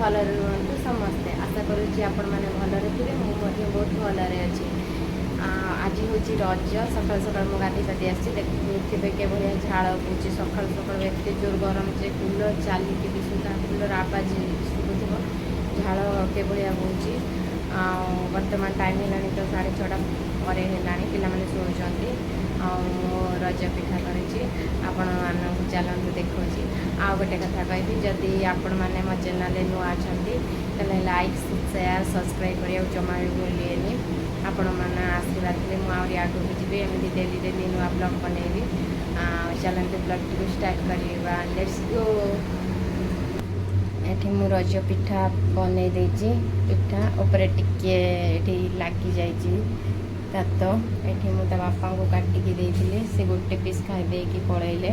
भलरे रुहतु समस्ते आशा करुँच आपण मैंने भलरे थे मुझे बहुत भलरे अच्छी आज हूँ रज सकाल सकाल मु गाधी पाधी आसी देखिए के भाया झाड़ बोची सकाल सकाल एत जोर गरम से कूलर चलिकी भी सुधा कूलर आवाज शुभुव झाड़ के भाया बोची वर्तमान टाइम है तो 6:30 पर है शोचती रज पिठा कर चलतु देखा आ गोटे कथा कहि जदि आपण मैंने मो चैनल नुआ अच्छा लाइक शेयर सब्सक्राइब करा जमा भी भूलिए आपण मैंने आशीर्वाद थे मुझे आगे जी एमती डेली डेली नुआ ब्लॉग बनैबी चलते ब्लॉग टी स्टार्ट करवा लेट्स गो। एठी मु रज पिठा बनै देछि पिठा ऊपर टिके एठी लागी जाइछि तो ये मुझे बापा को काटिकी देती से गोटे पीस खाई देकी पलैले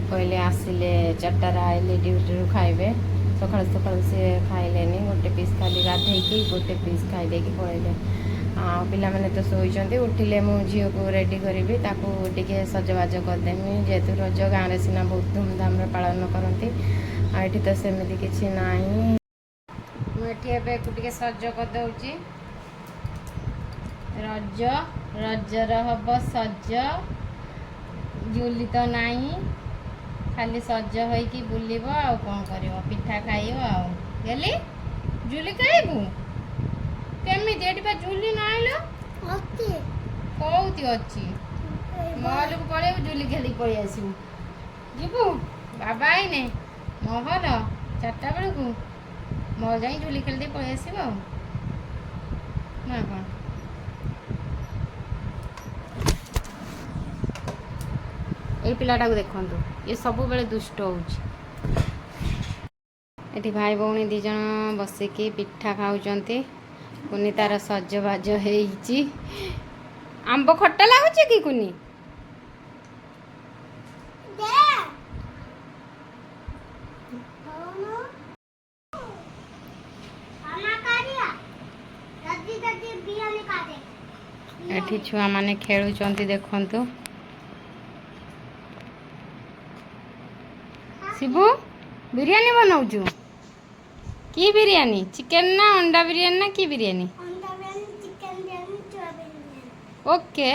कहले आसिले 4टार आइले ड्यूटी खाइबे सकाल सकाल से खाइले गोटे पीस खाली गाधेकी गोटे पीस खाई देकी पलैले पिला मैंने तो शोचते उठिले मु झील को रेडी करी टे सजबाज करदेमी जेहेतु रज गाँव में सीना बहुत धूमधाम पालन करती आठी तो सेमती किसी ना मुझे सज करदे रज रजर हम सज जुली तो नहीं खाली सज होइकी बुलिब आ कौन कर पिठा खाइब आली जुली खाइबू केमी जुली नाइल कौती अच्छी महल को पड़े जुली खेली पड़े आसबू जीवु बाबा आईने महल 4टा बेलू महल जा जुली खेली पड़े आसब ना कौन ये पिलाटा को देखु ये सब बेले दुष्ट हो भाई भौणी 2 जन बसिकी पिठा खाऊंती कुनी तार सजबाज होइछि आंब खट्टा लागुच कि कुनी एठी छुआ माने खेलुचंती देखंतु शिबू बिरयानी बनाऊचु की बिरयानी चिकन ना अंडा बिरयानी ना की बिरयानी ओके